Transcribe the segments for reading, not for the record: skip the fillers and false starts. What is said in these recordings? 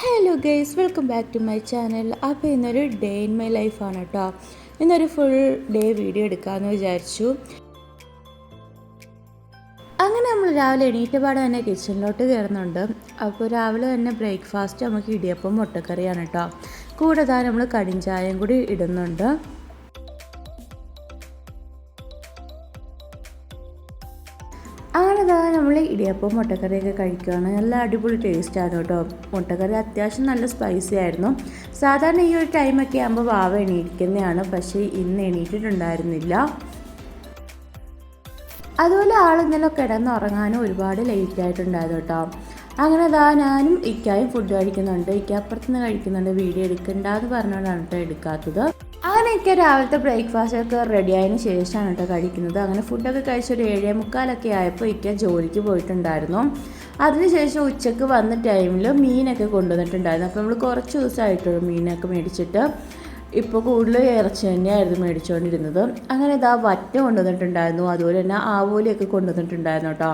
Hello guys, welcome back to my channel. അപ്പോൾ ഇന്നൊരു day in my ലൈഫാണ് കേട്ടോ. ഇന്നൊരു ഫുൾ ഡേ വീഡിയോ എടുക്കാമെന്ന് വിചാരിച്ചു. അങ്ങനെ നമ്മൾ രാവിലെ എണീറ്റപാട് തന്നെ കിച്ചണിലോട്ട് കയറുന്നുണ്ട്. അപ്പോൾ രാവിലെ തന്നെ ബ്രേക്ക്ഫാസ്റ്റ് നമുക്ക് ഇടിയപ്പം മുട്ടക്കറിയാണ് കേട്ടോ. കൂടെ നമ്മൾ കടിഞ്ചായം കൂടി ഇടുന്നുണ്ട്. അങ്ങനെ നമ്മൾ ഇടിയപ്പം മുട്ടക്കറിയൊക്കെ കഴിക്കുകയാണ്. നല്ല അടിപൊളി ടേസ്റ്റാണ് കേട്ടോ. മുട്ടക്കറി അത്യാവശ്യം നല്ല സ്പൈസി ആയിരുന്നു. സാധാരണ ഈ ഒരു ടൈമൊക്കെ ആകുമ്പോൾ വാവ എണീക്കുന്നതാണ്, പക്ഷേ ഇന്ന് എണീറ്റിട്ടുണ്ടായിരുന്നില്ല. അതുപോലെ ആളിന്നലെ കിടന്നുറങ്ങാനും ഒരുപാട് ലേറ്റ് ആയിട്ടുണ്ടായിരുന്നു കേട്ടോ. അങ്ങനെ ഞാനും ഇക്കായും ഫുഡ് കഴിക്കുന്നുണ്ട്. ഇക്ക അപ്പുറത്തുനിന്ന് കഴിക്കുന്നുണ്ട്. വീഡിയോ എടുക്കണ്ടെന്ന് പറഞ്ഞുകൊണ്ടാണ് കേട്ടോ എടുക്കാത്തത്. അങ്ങനെ ഇക്ക രാവിലത്തെ ബ്രേക്ക്ഫാസ്റ്റൊക്കെ റെഡി ആയതിനു ശേഷമാണ് കേട്ടോ കഴിക്കുന്നത്. അങ്ങനെ ഫുഡൊക്കെ കഴിച്ചൊരു 7:45 ആയപ്പോൾ ഇക്ക ജോലിക്ക് പോയിട്ടുണ്ടായിരുന്നു. അതിനുശേഷം ഉച്ചയ്ക്ക് വന്ന ടൈമിൽ മീനൊക്കെ കൊണ്ടുവന്നിട്ടുണ്ടായിരുന്നു. അപ്പോൾ നമ്മൾ കുറച്ച് ദിവസമായിട്ടുള്ളൂ മീനൊക്കെ മേടിച്ചിട്ട്. ഇപ്പോൾ കൂടുതൽ ഇറച്ചി തന്നെയായിരുന്നു മേടിച്ചുകൊണ്ടിരുന്നത്. അങ്ങനെ വറ്റ കൊണ്ടുവന്നിട്ടുണ്ടായിരുന്നു. അതുപോലെ തന്നെ ആവോലിയൊക്കെ കൊണ്ടുവന്നിട്ടുണ്ടായിരുന്നു കേട്ടോ.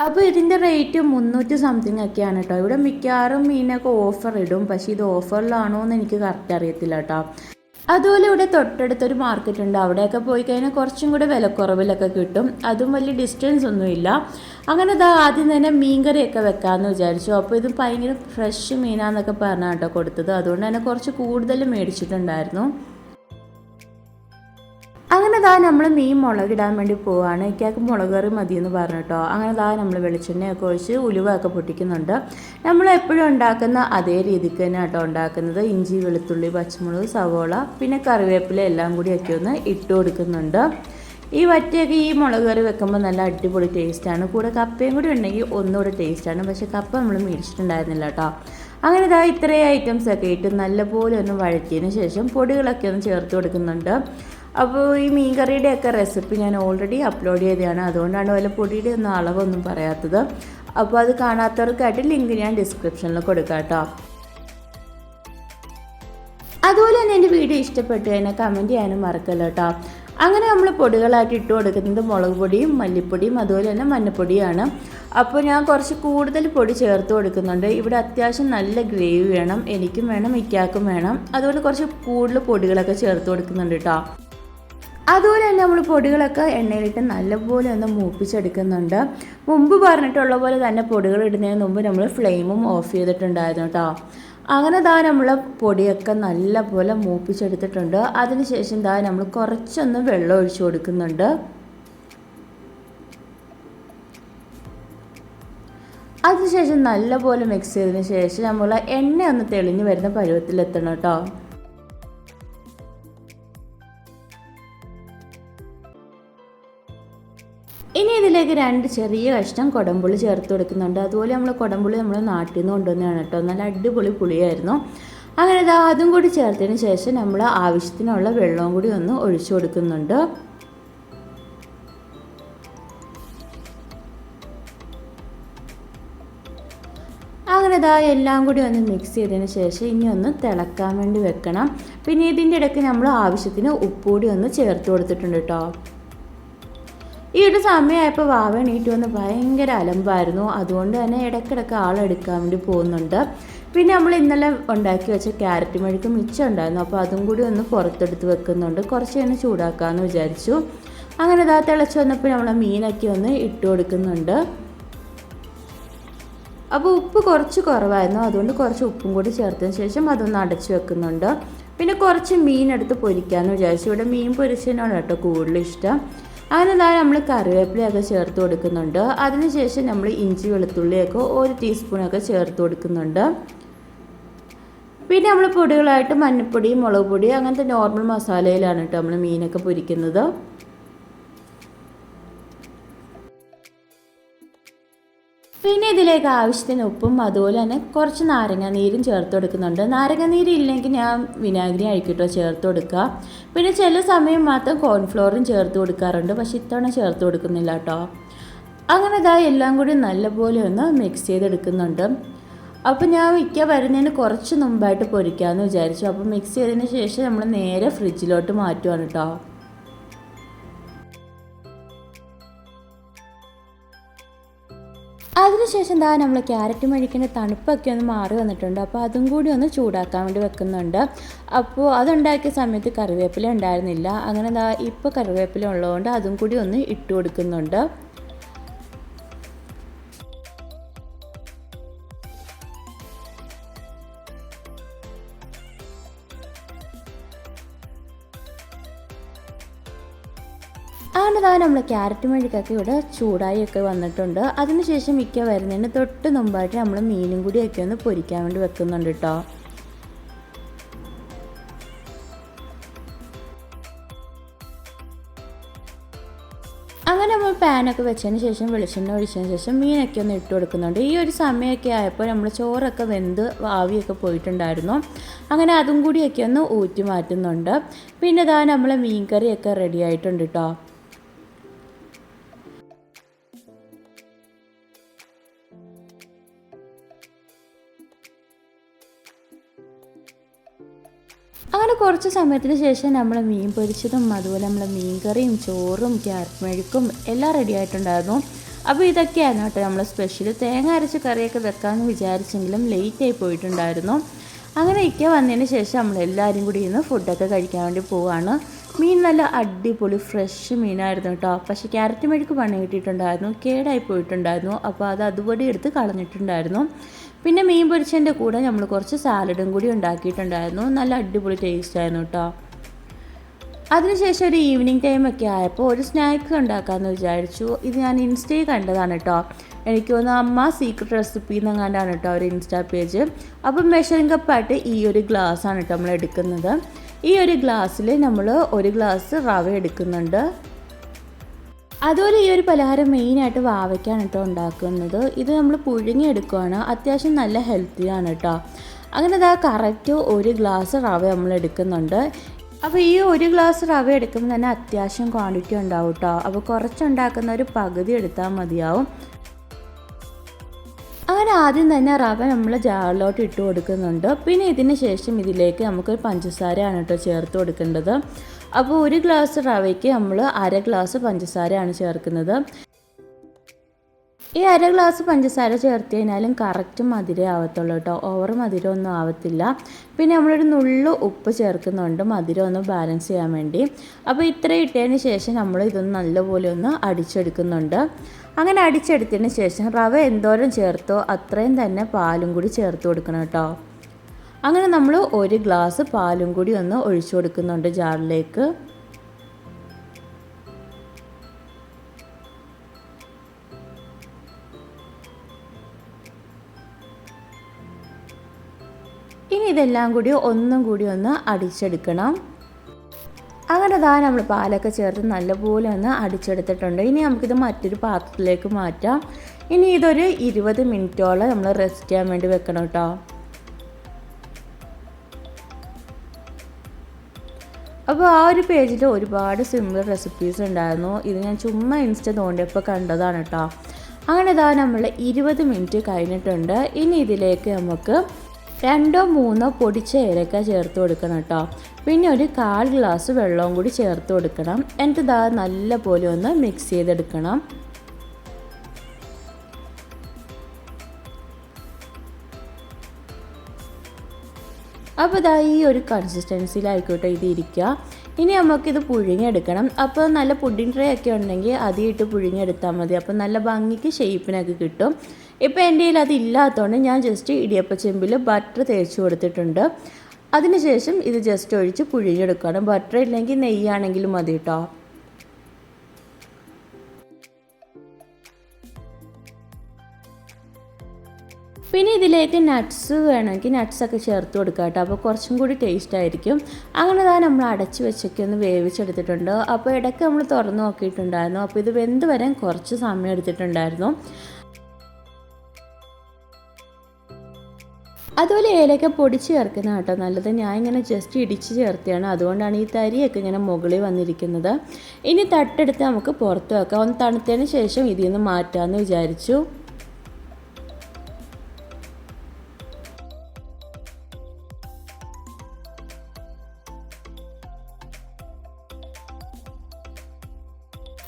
അപ്പോൾ ഇതിൻ്റെ റേറ്റ് 300 സംതിങ് ഒക്കെയാണ് കേട്ടോ. ഇവിടെ മിക്കവാറും മീനൊക്കെ ഓഫർ ഇടും, പക്ഷേ ഇത് ഓഫറിലാണോ എന്ന് എനിക്ക് കറക്റ്റ് അറിയത്തില്ല കേട്ടോ. അതുപോലെ ഇവിടെ തൊട്ടടുത്തൊരു മാർക്കറ്റ് ഉണ്ട്. അവിടെയൊക്കെ പോയി കഴിഞ്ഞാൽ കുറച്ചും കൂടെ വിലക്കുറവിലൊക്കെ കിട്ടും. അതും വലിയ ഡിസ്റ്റൻസ് ഒന്നുമില്ല. അങ്ങനെ ആദ്യം തന്നെ മീൻകറിയൊക്കെ വെക്കാമെന്ന് വിചാരിച്ചു. അപ്പോൾ ഇത് ഭയങ്കര ഫ്രഷ് മീനാന്നൊക്കെ പറഞ്ഞാൽ കേട്ടോ കൊടുത്തത്. അതുകൊണ്ട് തന്നെ കുറച്ച് കൂടുതൽ മേടിച്ചിട്ടുണ്ടായിരുന്നു. അങ്ങനെ നമ്മൾ മീൻ മുളകിടാൻ വേണ്ടി പോവുകയാണ്. ഇക്കാക്ക് മുളക് കറി മതിയെന്ന് പറഞ്ഞു കേട്ടോ. അങ്ങനെ നമ്മൾ വെളിച്ചെണ്ണയൊക്കെ ഒഴിച്ച് ഉലുവയൊക്കെ പൊട്ടിക്കുന്നുണ്ട്. നമ്മൾ എപ്പോഴും ഉണ്ടാക്കുന്ന അതേ രീതിക്ക് തന്നെ കേട്ടോ ഉണ്ടാക്കുന്നത്. ഇഞ്ചി, വെളുത്തുള്ളി, പച്ചമുളക്, സവോള, പിന്നെ കറിവേപ്പില എല്ലാം കൂടിയൊക്കെ ഒന്ന് ഇട്ട് കൊടുക്കുന്നുണ്ട്. ഈ വറ്റയൊക്കെ ഈ മുളക് കറി വെക്കുമ്പോൾ നല്ല അടിപൊളി ടേസ്റ്റാണ്. കൂടെ കപ്പയും കൂടി ഉണ്ടെങ്കിൽ ഒന്നുകൂടെ ടേസ്റ്റാണ്. പക്ഷേ കപ്പ നമ്മൾ മേടിച്ചിട്ടുണ്ടായിരുന്നില്ല കേട്ടോ. അങ്ങനെ ഇത്രയും ഐറ്റംസൊക്കെ ഇട്ട് നല്ലപോലെ ഒന്ന് വഴറ്റിയതിന് ശേഷം പൊടികളൊക്കെ ഒന്ന് ചേർത്ത് കൊടുക്കുന്നുണ്ട്. അപ്പോൾ ഈ മീൻ കറിയുടെയൊക്കെ റെസിപ്പി ഞാൻ ഓൾറെഡി അപ്ലോഡ് ചെയ്തതാണ്. അതുകൊണ്ടാണ് വല്ല പൊടിയുടെ ഒന്നും അളവൊന്നും പറയാത്തത്. അപ്പോൾ അത് കാണാത്തവർക്കായിട്ട് ലിങ്ക് ഞാൻ ഡിസ്ക്രിപ്ഷനിൽ കൊടുക്കാം കേട്ടോ. അതുപോലെ തന്നെ എൻ്റെ വീഡിയോ ഇഷ്ടപ്പെട്ടു കഴിഞ്ഞാൽ കമൻറ്റ് ചെയ്യാനും മറക്കല്ല കേട്ടോ. അങ്ങനെ നമ്മൾ പൊടികളായിട്ട് ഇട്ട് കൊടുക്കുന്നത് മുളക് പൊടിയും മല്ലിപ്പൊടിയും അതുപോലെ തന്നെ മഞ്ഞൾപ്പൊടിയാണ്. അപ്പോൾ ഞാൻ കുറച്ച് കൂടുതൽ പൊടി ചേർത്ത് കൊടുക്കുന്നുണ്ട്. ഇവിടെ അത്യാവശ്യം നല്ല ഗ്രേവി വേണം, എനിക്കും വേണം, ഇക്കാക്കും വേണം. അതുപോലെ കുറച്ച് കൂടുതൽ പൊടികളൊക്കെ ചേർത്ത് കൊടുക്കുന്നുണ്ട് കേട്ടോ. അതുപോലെ തന്നെ നമ്മൾ പൊടികളൊക്കെ എണ്ണയിലിട്ട് നല്ലപോലെ ഒന്ന് മൂപ്പിച്ചെടുക്കുന്നുണ്ട്. മുമ്പ് പറഞ്ഞിട്ടുള്ള പോലെ തന്നെ പൊടികൾ ഇടുന്നതിന് മുമ്പ് നമ്മൾ ഫ്ലെയിമും ഓഫ് ചെയ്തിട്ടുണ്ടായിരുന്നു കേട്ടോ. അങ്ങനെ നമ്മൾ പൊടിയൊക്കെ നല്ലപോലെ മൂപ്പിച്ചെടുത്തിട്ടുണ്ട്. അതിനുശേഷം നമ്മൾ കുറച്ചൊന്ന് വെള്ളം ഒഴിച്ചു കൊടുക്കുന്നുണ്ട്. അതിനുശേഷം നല്ലപോലെ മിക്സ് ചെയ്തതിന് ശേഷം നമ്മൾ എണ്ണ ഒന്ന് തെളിഞ്ഞ് വരുന്ന പരുവത്തിലെത്തണം കേട്ടോ. ഇനി ഇതിലേക്ക് 2 ചെറിയ കഷ്ണം കുടംപുളി ചേർത്ത് കൊടുക്കുന്നുണ്ട്. അതുപോലെ കുടംപുളി നമ്മൾ നാട്ടിൽ നിന്ന് കൊണ്ടുവന്നതാണ് കേട്ടോ. നല്ല അടിപൊളി പുളിയായിരുന്നു. അങ്ങനെ അതും കൂടി ചേർത്തതിന് ശേഷം നമ്മൾ ആവശ്യത്തിനുള്ള വെള്ളവും കൂടി ഒന്ന് ഒഴിച്ചു കൊടുക്കുന്നുണ്ട്. അങ്ങനെ എല്ലാം കൂടി ഒന്ന് മിക്സ് ചെയ്തതിന് ശേഷം ഇനി ഒന്ന് തിളക്കാൻ വേണ്ടി വെക്കണം. പിന്നെ ഇതിൻ്റെ ഇടയ്ക്ക് നമ്മൾ ആവശ്യത്തിന് ഉപ്പുകൂടി ഒന്ന് ചേർത്ത് കൊടുത്തിട്ടുണ്ട് കേട്ടോ. ഈ ഒരു സമയമായപ്പോൾ വാവ എണീറ്റ് വന്ന് ഭയങ്കര അലമ്പായിരുന്നു. അതുകൊണ്ട് തന്നെ ഇടയ്ക്കിടയ്ക്ക് ആളെടുക്കാൻ വേണ്ടി പോകുന്നുണ്ട്. പിന്നെ നമ്മൾ ഇന്നലെ ഉണ്ടാക്കി വെച്ച ക്യാരറ്റ് മെഴുക്ക് മിച്ചം ഉണ്ടായിരുന്നു. അപ്പോൾ അതും കൂടി ഒന്ന് പുറത്തെടുത്ത് വെക്കുന്നുണ്ട്. കുറച്ച് തന്നെ ചൂടാക്കാമെന്ന് വിചാരിച്ചു. അങ്ങനെ തിളച്ച് വന്നപ്പോൾ നമ്മൾ മീനൊക്കെ ഒന്ന് ഇട്ട് കൊടുക്കുന്നുണ്ട്. അപ്പോൾ ഉപ്പ് കുറച്ച് കുറവായിരുന്നു. അതുകൊണ്ട് കുറച്ച് ഉപ്പും കൂടി ചേർത്തതിന് ശേഷം അതൊന്ന് അടച്ച് വെക്കുന്നുണ്ട്. പിന്നെ കുറച്ച് മീനെടുത്ത് പൊരിക്കാമെന്ന് വിചാരിച്ചു. ഇവിടെ മീൻ പൊരിച്ചതിനാണ് കേട്ടോ കൂടുതൽ ഇഷ്ടം. അങ്ങനെ നമ്മൾ കറിവേപ്പിലയൊക്കെ ചേർത്ത് കൊടുക്കുന്നുണ്ട്. അതിനുശേഷം നമ്മൾ ഇഞ്ചി വെളുത്തുള്ളിയൊക്കെ 1 ടീസ്പൂണൊക്കെ ചേർത്ത് കൊടുക്കുന്നുണ്ട്. പിന്നെ നമ്മൾ പൊടികളായിട്ട് മഞ്ഞൾപ്പൊടി, മുളക് പൊടി അങ്ങനത്തെ നോർമൽ മസാലയിലാണ് കേട്ടോ നമ്മൾ മീനൊക്കെ പൊരിക്കുന്നത്. പിന്നെ ഇതിലേക്ക് ആവശ്യത്തിന് ഉപ്പും അതുപോലെ തന്നെ കുറച്ച് നാരങ്ങാനീരും ചേർത്ത് കൊടുക്കുന്നുണ്ട്. നാരങ്ങാനീര് ഇല്ലെങ്കിൽ ഞാൻ വിനാഗിരി ആയിക്കോട്ടോ ചേർത്ത് കൊടുക്കുക. പിന്നെ ചില സമയം മാത്രം കോൺഫ്ലോറും ചേർത്ത് കൊടുക്കാറുണ്ട്, പക്ഷെ ഇത്തവണ ചേർത്ത് കൊടുക്കുന്നില്ല കേട്ടോ. അങ്ങനെ എല്ലാം കൂടി നല്ലപോലെ ഒന്ന് മിക്സ് ചെയ്തെടുക്കുന്നുണ്ട്. അപ്പോൾ ഞാൻ മിക്ക വരുന്നതിന് കുറച്ച് മുമ്പായിട്ട് പൊരിക്കാമെന്ന് വിചാരിച്ചു. അപ്പോൾ മിക്സ് ചെയ്തതിന് ശേഷം നമ്മൾ നേരെ ഫ്രിഡ്ജിലോട്ട് മാറ്റുവാണ് കേട്ടോ. അതിനുശേഷം എന്താ നമ്മൾ ക്യാരറ്റ് മെഴുക്കിൻ്റെ തണുപ്പൊക്കെ ഒന്ന് മാറി വന്നിട്ടുണ്ട്. അപ്പോൾ അതും കൂടി ഒന്ന് ചൂടാക്കാൻ വേണ്ടി വെക്കുന്നുണ്ട്. അപ്പോൾ അതുണ്ടാക്കിയ സമയത്ത് കറിവേപ്പില ഉണ്ടായിരുന്നില്ല. അങ്ങനെ എന്താ ഇപ്പോൾ കറിവേപ്പില ഉള്ളതുകൊണ്ട് അതും കൂടി ഒന്ന് ഇട്ട് കൊടുക്കുന്നുണ്ട്. അങ്ങനെതാ നമ്മൾ ക്യാരറ്റ് മെഴുക്കൊക്കെ ഇവിടെ ചൂടായി ഒക്കെ വന്നിട്ടുണ്ട്. അതിനുശേഷം മിക്ക വരുന്നതിന് തൊട്ട് മുമ്പായിട്ട് നമ്മൾ മീനും കൂടിയൊക്കെ ഒന്ന് പൊരിക്കാൻ വേണ്ടി വെക്കുന്നുണ്ട് കേട്ടോ. അങ്ങനെ നമ്മൾ പാനൊക്കെ വെച്ചതിന് ശേഷം വെളിച്ചെണ്ണ ഒഴിച്ചതിന് ശേഷം മീനൊക്കെ ഒന്ന് ഇട്ട് കൊടുക്കുന്നുണ്ട്. ഈ ഒരു സമയമൊക്കെ ആയപ്പോൾ നമ്മൾ ചോറൊക്കെ വെന്ത് ആവിയൊക്കെ പോയിട്ടുണ്ടായിരുന്നു. അങ്ങനെ അതും കൂടിയൊക്കെ ഒന്ന് ഊറ്റി മാറ്റുന്നുണ്ട്. പിന്നെ ഇതാ നമ്മൾ മീൻ കറിയൊക്കെ റെഡി ആയിട്ടുണ്ട് കേട്ടോ. അങ്ങനെ കുറച്ച് സമയത്തിന് ശേഷം നമ്മൾ മീൻ പൊരിച്ചതും അതുപോലെ നമ്മൾ മീൻ കറിയും ചോറും ക്യാരറ്റ് മെഴുക്കും എല്ലാം റെഡി ആയിട്ടുണ്ടായിരുന്നു. അപ്പോൾ ഇതൊക്കെയായിരുന്നു കേട്ടോ നമ്മൾ സ്പെഷ്യൽ. തേങ്ങ അരച്ച് കറിയൊക്കെ വെക്കാമെന്ന് വിചാരിച്ചെങ്കിലും ലേറ്റായി പോയിട്ടുണ്ടായിരുന്നു. അങ്ങനെ ഇക്ക വന്നതിന് ശേഷം നമ്മളെല്ലാവരും കൂടി ഇന്ന് ഫുഡൊക്കെ കഴിക്കാൻ വേണ്ടി പോവുകയാണ്. മീൻ നല്ല അടിപൊളി ഫ്രഷ് മീനായിരുന്നു കേട്ടോ. പക്ഷേ ക്യാരറ്റ് മെഴുക്ക് പണി കിട്ടിയിട്ടുണ്ടായിരുന്നു, കേടായി പോയിട്ടുണ്ടായിരുന്നു. അപ്പോൾ അത് അതുപടി എടുത്ത് കളഞ്ഞിട്ടുണ്ടായിരുന്നു. പിന്നെ മീൻ പൊരിച്ചതിൻ്റെ കൂടെ നമ്മൾ കുറച്ച് സാലഡും കൂടി ഉണ്ടാക്കിയിട്ടുണ്ടായിരുന്നു. നല്ല അടിപൊളി ടേസ്റ്റ് ആയിരുന്നു കേട്ടോ. അതിനുശേഷം ഒരു ഈവനിങ് ടൈമൊക്കെ ആയപ്പോൾ ഒരു സ്നാക്സ് ഉണ്ടാക്കാമെന്ന് വിചാരിച്ചു. ഇത് ഞാൻ ഇൻസ്റ്റയിൽ കണ്ടതാണ് കേട്ടോ. എനിക്ക് തോന്നുന്നു അമ്മ സീക്രട്ട് റെസിപ്പി എന്നങ്ങാണ്ടാണ് കേട്ടോ ഒരു ഇൻസ്റ്റാ പേജ്. അപ്പം മെഷറിംഗ് കപ്പായിട്ട് ഈ ഒരു ഗ്ലാസ്സാണ് കേട്ടോ നമ്മൾ എടുക്കുന്നത്. ഈ ഒരു ഗ്ലാസ്സിൽ നമ്മൾ ഒരു ഗ്ലാസ് റവ എടുക്കുന്നുണ്ട്. അതുപോലെ ഈ ഒരു പലഹാരം മെയിനായിട്ട് വാവയ്ക്കാണ് കേട്ടോ ഉണ്ടാക്കുന്നത്. ഇത് നമ്മൾ പുഴുങ്ങിയെടുക്കുകയാണ്. അത്യാവശ്യം നല്ല ഹെൽത്തിയാണ് കേട്ടോ. അങ്ങനെ ഇതാ കറക്റ്റ് ഒരു ഗ്ലാസ് റവ നമ്മൾ എടുക്കുന്നുണ്ട്. അപ്പോൾ ഈ ഒരു ഗ്ലാസ് റവ എടുക്കുമ്പോൾ തന്നെ അത്യാവശ്യം ക്വാണ്ടിറ്റി ഉണ്ടാവും കേട്ടോ. അപ്പോൾ കുറച്ചുണ്ടാക്കുന്ന ഒരു പകുതി എടുത്താൽ മതിയാവും. അങ്ങനെ ആദ്യം തന്നെ റവ നമ്മൾ ജാറിലോട്ട് ഇട്ട് കൊടുക്കുന്നുണ്ട്. പിന്നെ ഇതിന് ശേഷം ഇതിലേക്ക് നമുക്കൊരു പഞ്ചസാരയാണ് കേട്ടോ ചേർത്ത് കൊടുക്കേണ്ടത്. അപ്പോൾ ഒരു ഗ്ലാസ് റവയ്ക്ക് നമ്മൾ അര ഗ്ലാസ് പഞ്ചസാരയാണ് ചേർക്കുന്നത്. ഈ അര ഗ്ലാസ് പഞ്ചസാര ചേർത്ത് കഴിഞ്ഞാലും കറക്റ്റ് മധുരം ആവത്തുള്ളൂ കേട്ടോ. ഓവർ മധുരം ഒന്നും ആവത്തില്ല. പിന്നെ നമ്മളൊരു നുള്ളു ഉപ്പ് ചേർക്കുന്നുണ്ട് മധുരം ഒന്ന് ബാലൻസ് ചെയ്യാൻ വേണ്ടി. അപ്പോൾ ഇത്ര ഇട്ടതിന് ശേഷം നമ്മൾ ഇതൊന്ന് നല്ലപോലെ ഒന്ന് അടിച്ചെടുക്കുന്നുണ്ട്. അങ്ങനെ അടിച്ചെടുത്തതിന് ശേഷം റവ എന്തോരം ചേർത്തോ അത്രയും തന്നെ പാലും കൂടി ചേർത്ത് കൊടുക്കണം കേട്ടോ. അങ്ങനെ നമ്മൾ ഒരു ഗ്ലാസ് പാലും കൂടി ഒന്ന് ഒഴിച്ചു കൊടുക്കുന്നുണ്ട് ജാറിലേക്ക്. ഇനി ഇതെല്ലാം കൂടി ഒന്നും കൂടി ഒന്ന് അടിച്ചെടുക്കണം. അങ്ങനെ ദാ നമ്മൾ പാലൊക്കെ ചേർത്ത് നല്ലപോലെ ഒന്ന് അടിച്ചെടുത്തിട്ടുണ്ട്. ഇനി നമുക്കിത് മറ്റൊരു പാത്രത്തിലേക്ക് മാറ്റാം. ഇനി ഇതൊരു 20 മിനിറ്റോളം നമ്മൾ റെസ്റ്റ് ചെയ്യാൻ വേണ്ടി വെക്കണം കേട്ടോ. അപ്പോൾ ആ ഒരു പേജിൽ ഒരുപാട് സിമ്പിൾ റെസിപ്പീസ് ഉണ്ടായിരുന്നു. ഇത് ഞാൻ ചുമ്മാ ഇൻസ്റ്റ തോണ്ടിയപ്പോൾ കണ്ടതാണ് കേട്ടോ. അങ്ങനെ ഇതാ നമ്മൾ 20 മിനിറ്റ് കഴിഞ്ഞിട്ടുണ്ട്. ഇനി ഇതിലേക്ക് നമുക്ക് 2-3 പൊടിച്ച ഏലക്ക ചേർത്ത് കൊടുക്കണം കേട്ടോ. പിന്നെ ഒരു 1/4 ഗ്ലാസ് വെള്ളവും കൂടി ചേർത്ത് കൊടുക്കണം. എന്നിട്ട് ഇതാ നല്ല പോലെ ഒന്ന് മിക്സ് ചെയ്തെടുക്കണം. അപ്പോൾ ഇതാ ഈ ഒരു കൺസിസ്റ്റൻസിയിലായിക്കോട്ടെ ഇത് ഇരിക്കുക. ഇനി നമുക്കിത് പുഴുങ്ങിയെടുക്കണം. അപ്പോൾ നല്ല പുഡിംഗ് ട്രേ ഒക്കെ ഉണ്ടെങ്കിൽ അതിട്ട് പുഴുങ്ങിയെടുത്താൽ മതി. അപ്പോൾ നല്ല ഭംഗിക്ക് ഷേപ്പിനൊക്കെ കിട്ടും. ഇപ്പോൾ എൻ്റെ കയ്യിൽ അതില്ലാത്തതുകൊണ്ട് ഞാൻ ജസ്റ്റ് ഇടിയപ്പച്ചെമ്പിൽ ബട്ടർ തേച്ച് കൊടുത്തിട്ടുണ്ട്. അതിനുശേഷം ഇത് ജസ്റ്റ് ഒഴിച്ച് പുഴുങ്ങിയെടുക്കണം. ബട്ടർ ഇല്ലെങ്കിൽ നെയ്യാണെങ്കിലും മതി കേട്ടോ. പിന്നെ ഇതിലേക്ക് നട്ട്സ് വേണമെങ്കിൽ നട്ട്സൊക്കെ ചേർത്ത് കൊടുക്കാം കേട്ടോ. അപ്പോൾ കുറച്ചും കൂടി ടേസ്റ്റ് ആയിരിക്കും. അങ്ങനെ തന്നെ നമ്മൾ അടച്ച് വെച്ചൊക്കെ ഒന്ന് വേവിച്ചെടുത്തിട്ടുണ്ട്. അപ്പോൾ ഇടയ്ക്ക് നമ്മൾ തുറന്ന് നോക്കിയിട്ടുണ്ടായിരുന്നു. അപ്പോൾ ഇത് വെന്ത് വരാൻ കുറച്ച് സമയം എടുത്തിട്ടുണ്ടായിരുന്നു. അതുപോലെ ഏലക്ക പൊടിച്ച് ചേർക്കുന്ന കേട്ടോ നല്ലത്. ഞാൻ ഇങ്ങനെ ജസ്റ്റ് ഇടിച്ച് ചേർത്തതാണ്. അതുകൊണ്ടാണ് ഈ തരിയൊക്കെ ഇങ്ങനെ മുകളിൽ വന്നിരിക്കുന്നത്. ഇനി തട്ടെടുത്ത് നമുക്ക് പുറത്ത് വെക്കാം. ഒന്ന് തണുത്തതിന് ശേഷം ഇതിൽ നിന്ന് മാറ്റാമെന്ന് വിചാരിച്ചു.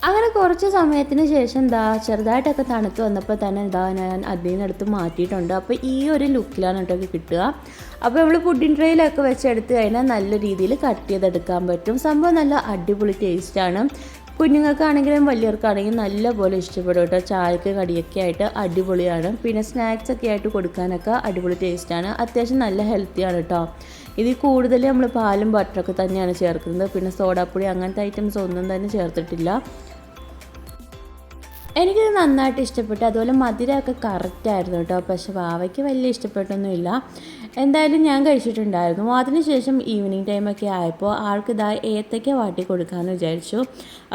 അങ്ങനെ കുറച്ച് സമയത്തിന് ശേഷം ചെറുതായിട്ടൊക്കെ തണുത്ത് വന്നപ്പോൾ തന്നെ ഞാൻ അതിൽ നിന്നെടുത്ത് മാറ്റിയിട്ടുണ്ട്. അപ്പോൾ ഈ ഒരു ലുക്കിലാണ് കേട്ടോ കിട്ടുക. അപ്പോൾ നമ്മൾ പുഡിംഗ് ട്രേയിലൊക്കെ വെച്ചെടുത്ത് കഴിഞ്ഞാൽ നല്ല രീതിയിൽ കട്ട് ചെയ്തെടുക്കാൻ പറ്റും. സംഭവം നല്ല അടിപൊളി ടേസ്റ്റാണ്. കുഞ്ഞുങ്ങൾക്കാണെങ്കിലും വലിയവർക്കാണെങ്കിലും നല്ലപോലെ ഇഷ്ടപ്പെടും കേട്ടോ. ചായക്ക് കടിയൊക്കെ ആയിട്ട് അടിപൊളിയാണ്. പിന്നെ സ്നാക്സ് ഒക്കെ ആയിട്ട് കൊടുക്കാനൊക്കെ അടിപൊളി ടേസ്റ്റാണ്. അത്യാവശ്യം നല്ല ഹെൽത്തിയാണ് കേട്ടോ. ഇതിൽ കൂടുതൽ നമ്മൾ പാലും ബട്ടറൊക്കെ തന്നെയാണ് ചേർക്കുന്നത്. പിന്നെ സോഡാപ്പൊടി അങ്ങനത്തെ ഐറ്റംസ് ഒന്നും തന്നെ ചേർത്തിട്ടില്ല. എനിക്കിത് നന്നായിട്ട് ഇഷ്ടപ്പെട്ടു. അതുപോലെ മധുരമൊക്കെ കറക്റ്റായിരുന്നു കേട്ടോ. പക്ഷെ വാവയ്ക്ക് വലിയ ഇഷ്ടപ്പെട്ടൊന്നുമില്ല. എന്തായാലും ഞാൻ കഴിച്ചിട്ടുണ്ടായിരുന്നു. അതിനുശേഷം ഈവനിങ് ടൈമൊക്കെ ആയപ്പോൾ ആൾക്ക് ഏത്തയ്ക്ക വാട്ടി കൊടുക്കാമെന്ന് വിചാരിച്ചു.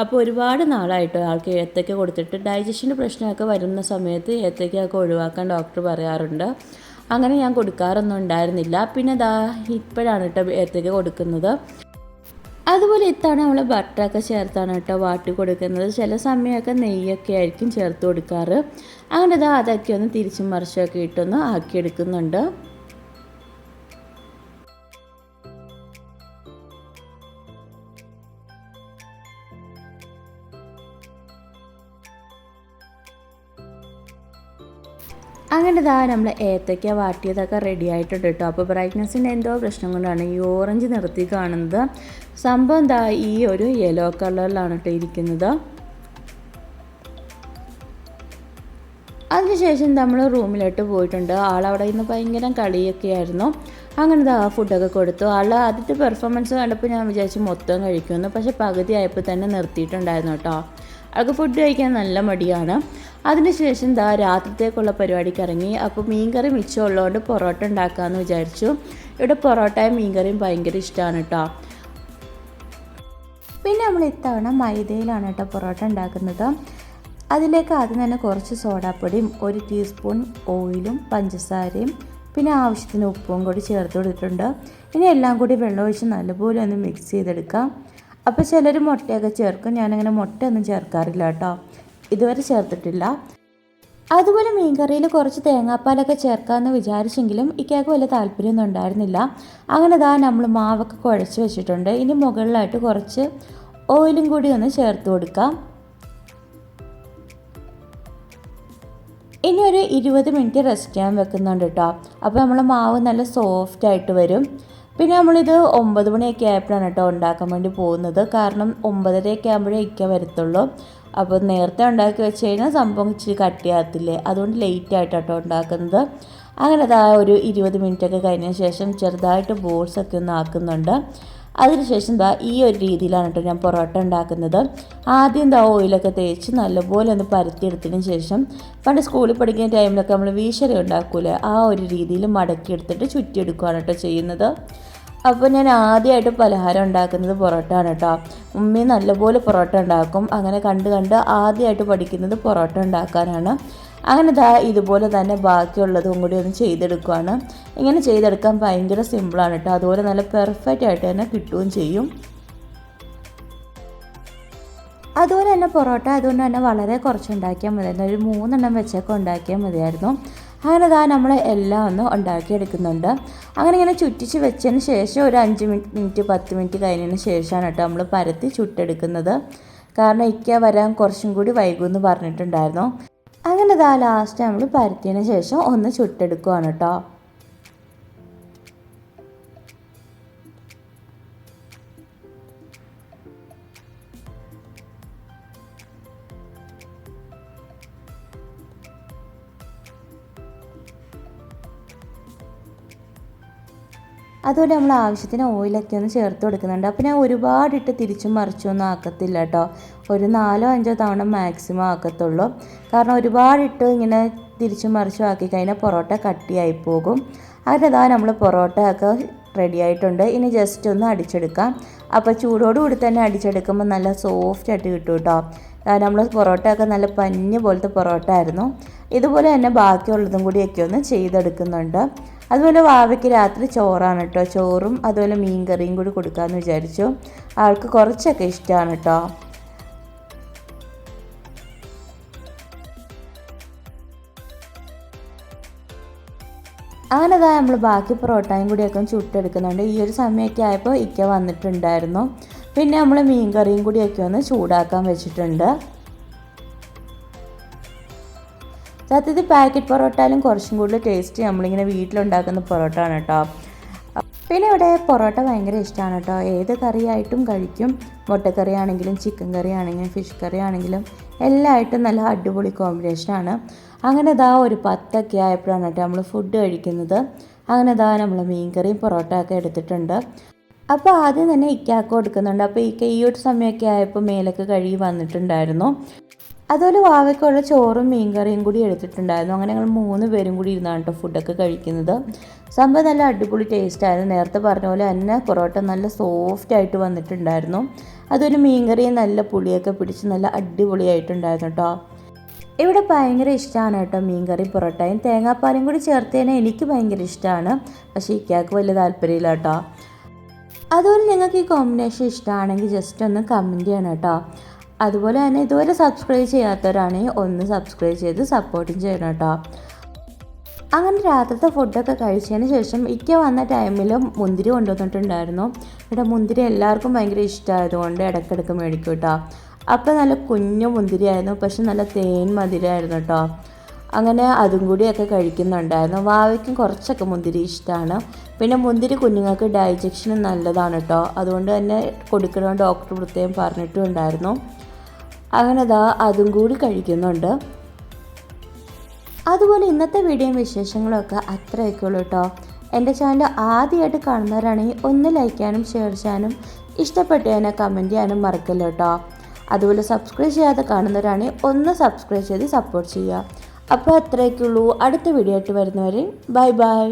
അപ്പോൾ ഒരുപാട് നാളായിട്ടോ ആൾക്ക് ഏത്തയ്ക്ക കൊടുത്തിട്ട്. ഡൈജഷൻ്റെ പ്രശ്നമൊക്കെ വരുന്ന സമയത്ത് ഏത്തയ്ക്കൊക്കെ ഒഴിവാക്കാൻ ഡോക്ടർ പറയാറുണ്ട്. അങ്ങനെ ഞാൻ കൊടുക്കാറൊന്നും ഉണ്ടായിരുന്നില്ല. പിന്നെ ഇപ്പോഴാണ് കേട്ടോ ഏത്തയ്ക്ക കൊടുക്കുന്നത്. അതുപോലെ ഇത്തവണ നമ്മൾ ബട്ടറൊക്കെ ചേർത്താണ് കേട്ടോ വാട്ടി കൊടുക്കുന്നത്. ചില സമയമൊക്കെ നെയ്യൊക്കെ ആയിരിക്കും ചേർത്ത് കൊടുക്കാറ്. അങ്ങനെ അതൊക്കെ ഒന്ന് തിരിച്ചും മറിച്ചൊക്കെ ഇട്ടൊന്ന് ആക്കിയെടുക്കുന്നുണ്ട്. അങ്ങനെ നമ്മൾ ഏത്തയ്ക്ക വാട്ടിയതൊക്കെ റെഡി ആയിട്ടുണ്ട് കേട്ടോ. അപ്പോൾ ബ്രൈറ്റ്നസ്സിൻ്റെ എന്തോ പ്രശ്നം കൊണ്ടാണ് ഈ ഓറഞ്ച് നിറത്തി കാണുന്നത്. സംഭവം ഈ ഒരു യെല്ലോ കളറിലാണ് കേട്ടോ ഇരിക്കുന്നത്. അതിനുശേഷം നമ്മൾ റൂമിലോട്ട് പോയിട്ടുണ്ട്. ആളവിടെ ഇന്ന് ഭയങ്കര കളിയൊക്കെ ആയിരുന്നു. അങ്ങനെ ഫുഡൊക്കെ കൊടുത്തു. ആദ്യത്തെ പെർഫോമൻസ് കണ്ടപ്പോൾ ഞാൻ വിചാരിച്ചു മൊത്തം കഴിക്കുമെന്ന്. പക്ഷെ പകുതി ആയപ്പോൾ തന്നെ നിർത്തിയിട്ടുണ്ടായിരുന്നു കേട്ടോ. ആൾക്ക് ഫുഡ് കഴിക്കാൻ നല്ല മടിയാണ്. അതിനുശേഷം രാത്രിത്തേക്കുള്ള പരിപാടിക്ക് ഇറങ്ങി. അപ്പോൾ മീൻകറി മിച്ചമുള്ളതുകൊണ്ട് പൊറോട്ട ഉണ്ടാക്കാമെന്ന് വിചാരിച്ചു. ഇവിടെ പൊറോട്ടയും മീൻകറിയും ഭയങ്കര ഇഷ്ടമാണ് കേട്ടോ. പിന്നെ നമ്മൾ ഇത്തവണ മൈദയിലാണ് കേട്ടോ പൊറോട്ട ഉണ്ടാക്കുന്നത്. അതിലേക്ക് ആദ്യം തന്നെ കുറച്ച് സോഡാപ്പൊടിയും 1 ടീസ്പൂൺ ഓയിലും പഞ്ചസാരയും പിന്നെ ആവശ്യത്തിന് ഉപ്പും കൂടി ചേർത്ത് കൊടുത്തിട്ടുണ്ട്. ഇനി എല്ലാം കൂടി വെള്ളമൊഴിച്ച് നല്ലപോലെ ഒന്ന് മിക്സ് ചെയ്തെടുക്കാം. അപ്പോൾ ചിലർ മുട്ടയൊക്കെ ചേർക്കും. ഞാനങ്ങനെ മുട്ടയൊന്നും ചേർക്കാറില്ല കേട്ടോ. ഇതുവരെ ചേർത്തിട്ടില്ല. അതുപോലെ മീൻകറിയിൽ കുറച്ച് തേങ്ങാപ്പാലൊക്കെ ചേർക്കാമെന്ന് വിചാരിച്ചെങ്കിലും ഇക്കാക്ക് വലിയ താല്പര്യമൊന്നും ഉണ്ടായിരുന്നില്ല. അങ്ങനെ നമ്മൾ മാവൊക്കെ കുഴച്ച് വെച്ചിട്ടുണ്ട്. ഇനി മുകളിലായിട്ട് കുറച്ച് ഓയിലും കൂടി ഒന്ന് ചേർത്ത് കൊടുക്കാം. ഇനി ഒരു 20 മിനിറ്റ് റെസ്റ്റ് ചെയ്യാൻ വെക്കുന്നുണ്ട് കേട്ടോ. അപ്പോൾ നമ്മൾ മാവ് നല്ല സോഫ്റ്റായിട്ട് വരും. പിന്നെ നമ്മളിത് 9 മണിയൊക്കെ ആയപ്പോഴാണ് കേട്ടോ ഉണ്ടാക്കാൻ വേണ്ടി പോകുന്നത്. കാരണം 9:30 ആകുമ്പോഴേ ഇക്ക വരത്തുള്ളൂ. അപ്പോൾ നേരത്തെ ഉണ്ടാക്കി വെച്ച് കഴിഞ്ഞാൽ സംഭവം ഇച്ചിരി കട്ടിയാകത്തില്ലേ, അതുകൊണ്ട് ലേറ്റായിട്ട് കേട്ടോ ഉണ്ടാക്കുന്നത്. അങ്ങനെ ഒരു 20 മിനിറ്റൊക്കെ കഴിഞ്ഞ ശേഷം ചെറുതായിട്ട് ബോൾസൊക്കെ ഒന്ന് ആക്കുന്നുണ്ട്. അതിനുശേഷം ഈ ഒരു രീതിയിലാണ് കേട്ടോ ഞാൻ പൊറോട്ട ഉണ്ടാക്കുന്നത്. ആദ്യം ഓയിലൊക്കെ തേച്ച് നല്ലപോലെ ഒന്ന് പരത്തിയെടുത്തതിന് ശേഷം പണ്ട് സ്കൂളിൽ പഠിക്കുന്ന ടൈമിലൊക്കെ നമ്മൾ വീശര ഉണ്ടാക്കൂലേ, ആ ഒരു രീതിയിൽ മടക്കിയെടുത്തിട്ട് ചുറ്റിയെടുക്കുകയാണ് കേട്ടോ ചെയ്യുന്നത്. അപ്പോൾ ഞാൻ ആദ്യമായിട്ട് പലഹാരം ഉണ്ടാക്കുന്നത് പൊറോട്ട ആണ് കേട്ടോ. ഉമ്മി നല്ലപോലെ പൊറോട്ട ഉണ്ടാക്കും. അങ്ങനെ കണ്ട് ആദ്യമായിട്ട് പഠിക്കുന്നത് പൊറോട്ട ഉണ്ടാക്കാനാണ്. അങ്ങനെ ഇതുപോലെ തന്നെ ബാക്കിയുള്ളതും കൂടി ഒന്ന് ചെയ്തെടുക്കുകയാണ്. ഇങ്ങനെ ചെയ്തെടുക്കാൻ ഭയങ്കര സിമ്പിളാണ് കേട്ടോ. അതുപോലെ നല്ല പെർഫെക്റ്റ് ആയിട്ട് തന്നെ കിട്ടുകയും ചെയ്യും. അതുപോലെ തന്നെ പൊറോട്ട അതുകൊണ്ട് തന്നെ വളരെ കുറച്ച് ഉണ്ടാക്കിയാൽ മതിയായിരുന്നു. ഒരു 3 എണ്ണം വെച്ചൊക്കെ ഉണ്ടാക്കിയാൽ മതിയായിരുന്നു. അങ്ങനെ നമ്മൾ എല്ലാം ഒന്ന് ഉണ്ടാക്കിയെടുക്കുന്നുണ്ട്. അങ്ങനെ ഇങ്ങനെ ചുറ്റിച്ച് വെച്ചതിന് ശേഷം ഒരു 5 മിനിറ്റ് 10 മിനിറ്റ് കഴിഞ്ഞതിന് ശേഷമാണ് കേട്ടോ നമ്മൾ പരത്തി ചുട്ടെടുക്കുന്നത്. കാരണം ഇക്ക വരാൻ കുറച്ചും കൂടി വൈകുമെന്ന് പറഞ്ഞിട്ടുണ്ടായിരുന്നു. അങ്ങനെ ലാസ്റ്റ് നമ്മൾ പരത്തിയതിന് ശേഷം ഒന്ന് ചുട്ടെടുക്കുകയാണ് കേട്ടോ. അതുപോലെ നമ്മൾ ആവശ്യത്തിന് ഓയിലൊക്കെ ഒന്ന് ചേർത്ത് കൊടുക്കുന്നുണ്ട്. അപ്പോൾ ഞാൻ ഒരുപാടിട്ട് തിരിച്ചും മറിച്ചൊന്നും ആക്കത്തില്ല കേട്ടോ. ഒരു 4-5 തവണ മാക്സിമം ആക്കത്തുള്ളൂ. കാരണം ഒരുപാടിട്ട് ഇങ്ങനെ തിരിച്ചും മറിച്ചും ആക്കി കഴിഞ്ഞാൽ പൊറോട്ട കട്ടിയായി പോകും. അങ്ങനെ നമ്മൾ പൊറോട്ട ഒക്കെ റെഡി ആയിട്ടുണ്ട്. ഇനി ജസ്റ്റ് ഒന്ന് അടിച്ചെടുക്കാം. അപ്പോൾ ചൂടോടുകൂടി തന്നെ അടിച്ചെടുക്കുമ്പോൾ നല്ല സോഫ്റ്റ് ആയിട്ട് കിട്ടും കേട്ടോ. നമ്മൾ പൊറോട്ടയൊക്കെ നല്ല പഞ്ഞ് പോലത്തെ പൊറോട്ട ആയിരുന്നു. ഇതുപോലെ തന്നെ ബാക്കിയുള്ളതും കൂടിയൊക്കെ ഒന്ന് ചെയ്തെടുക്കുന്നുണ്ട്. അതുപോലെ വാവയ്ക്ക് രാത്രി ചോറാണ് കേട്ടോ. ചോറും അതുപോലെ മീൻ കറിയും കൂടി കൊടുക്കാമെന്ന് വിചാരിച്ചു. ആൾക്ക് കുറച്ചൊക്കെ ഇഷ്ടമാണ് കേട്ടോ. അങ്ങനെ നമ്മൾ ബാക്കി പൊറോട്ടയും കൂടിയൊക്കെ ചുട്ടെടുക്കുന്നുണ്ട്. ഈ ഒരു സമയമൊക്കെ ആയപ്പോൾ ഇക്ക വന്നിട്ടുണ്ടായിരുന്നു. പിന്നെ നമ്മൾ മീൻ കറിയും കൂടിയൊക്കെ ഒന്ന് ചൂടാക്കാൻ വെച്ചിട്ടുണ്ട്. സത്യത്തിൽ പാക്കറ്റ് പൊറോട്ടയിലും കുറച്ചും കൂടുതൽ ടേസ്റ്റ് നമ്മളിങ്ങനെ വീട്ടിലുണ്ടാക്കുന്ന പൊറോട്ട ആണ് കേട്ടോ. പിന്നെ ഇവിടെ പൊറോട്ട ഭയങ്കര ഇഷ്ടമാണ് കേട്ടോ. ഏത് കറിയായിട്ടും കഴിക്കും. മുട്ടക്കറി ആണെങ്കിലും ചിക്കൻ കറി ആണെങ്കിലും ഫിഷ് കറി ആണെങ്കിലും എല്ലായിട്ടും നല്ല അടിപൊളി കോമ്പിനേഷനാണ്. അങ്ങനെ ഒരു 10 ആയപ്പോഴാണ് കേട്ടോ നമ്മൾ ഫുഡ് കഴിക്കുന്നത്. അങ്ങനെ നമ്മൾ മീൻ കറിയും പൊറോട്ട ഒക്കെ എടുത്തിട്ടുണ്ട്. അപ്പോൾ ആദ്യം തന്നെ ഇക്കാക്ക് കൊടുക്കുന്നുണ്ട്. അപ്പോൾ ഈ ഒരു സമയമൊക്കെ ആയപ്പോൾ മേലൊക്കെ കഴുകി വന്നിട്ടുണ്ടായിരുന്നു. അതുപോലെ വാവയ്ക്കുള്ള ചോറും മീൻ കറിയും കൂടി എടുത്തിട്ടുണ്ടായിരുന്നു. അങ്ങനെ ഞങ്ങൾ 3 പേരും കൂടി ഇരുന്നാണ് കേട്ടോ ഫുഡൊക്കെ കഴിക്കുന്നത്. സംഭവം നല്ല അടിപൊളി ടേസ്റ്റായിരുന്നു. നേരത്തെ പറഞ്ഞ പോലെ തന്നെ പൊറോട്ട നല്ല സോഫ്റ്റായിട്ട് വന്നിട്ടുണ്ടായിരുന്നു. അതൊരു മീൻ കറിയും നല്ല പുളിയൊക്കെ പിടിച്ച് നല്ല അടിപൊളിയായിട്ടുണ്ടായിരുന്നു കേട്ടോ. ഇവിടെ ഭയങ്കര ഇഷ്ടമാണ് കേട്ടോ മീൻ കറി പൊറോട്ടയും തേങ്ങാപ്പാലും കൂടി ചേർത്തതിന് എനിക്ക് ഭയങ്കര ഇഷ്ടമാണ്. പക്ഷേ ഇക്കാക്ക് വലിയ താല്പര്യമില്ല കേട്ടോ. അതുപോലെ നിങ്ങൾക്ക് ഈ കോമ്പിനേഷൻ ഇഷ്ടമാണെങ്കിൽ ജസ്റ്റ് ഒന്ന് കമൻറ്റ് ചെയ്യണം കേട്ടോ. അതുപോലെ തന്നെ ഇതുവരെ സബ്സ്ക്രൈബ് ചെയ്യാത്തവരാണെങ്കിൽ ഒന്ന് സബ്സ്ക്രൈബ് ചെയ്ത് സപ്പോർട്ടും ചെയ്യണം കേട്ടോ. അങ്ങനെ രാത്രിത്തെ ഫുഡൊക്കെ കഴിച്ചതിന് ശേഷം ഇക്ക വന്ന ടൈമിൽ മുന്തിരി കൊണ്ടുവന്നിട്ടുണ്ടായിരുന്നു. ഇവിടെ മുന്തിരി എല്ലാവർക്കും ഭയങ്കര ഇഷ്ടമായതുകൊണ്ട് ഇടയ്ക്കിടയ്ക്ക് മേടിക്കും കേട്ടോ. അപ്പോൾ നല്ല കുഞ്ഞു മുന്തിരിയായിരുന്നു, പക്ഷെ നല്ല തേൻ മധുരമായിരുന്നു കേട്ടോ. അങ്ങനെ അതും കൂടിയൊക്കെ കഴിക്കുന്നുണ്ടായിരുന്നു. വാവയ്ക്കും കുറച്ചൊക്കെ മുന്തിരി ഇഷ്ടമാണ്. പിന്നെ മുന്തിരി കുഞ്ഞുങ്ങൾക്ക് ഡൈജഷന് നല്ലതാണ് കേട്ടോ. അതുകൊണ്ട് തന്നെ കൊടുക്കണമെന്ന് ഡോക്ടർ പ്രത്യേകം പറഞ്ഞിട്ടും ഉണ്ടായിരുന്നു. അങ്ങനെ അതും കൂടി കഴിക്കുന്നുണ്ട്. അതുപോലെ ഇന്നത്തെ വീഡിയോയും വിശേഷങ്ങളൊക്കെ അത്രയൊക്കെ ഉള്ളൂ കേട്ടോ. എൻ്റെ ചാനൽ ആദ്യമായിട്ട് കാണുന്നവരാണെങ്കിൽ ഒന്ന് ലൈക്ക് ചെയ്യാനും ഷെയർ ചെയ്യാനും ഇഷ്ടപ്പെട്ടു കഴിഞ്ഞാൽ കമൻറ്റ് ചെയ്യാനും മറക്കല്ലോ കേട്ടോ. അതുപോലെ സബ്സ്ക്രൈബ് ചെയ്യാതെ കാണുന്നവരാണെങ്കിൽ ഒന്ന് സബ്സ്ക്രൈബ് ചെയ്ത് സപ്പോർട്ട് ചെയ്യുക. അപ്പോൾ അത്രയൊക്കെ ഉള്ളൂ. അടുത്ത വീഡിയോ ആയിട്ട് വരുന്നവരെ ബൈ ബൈ.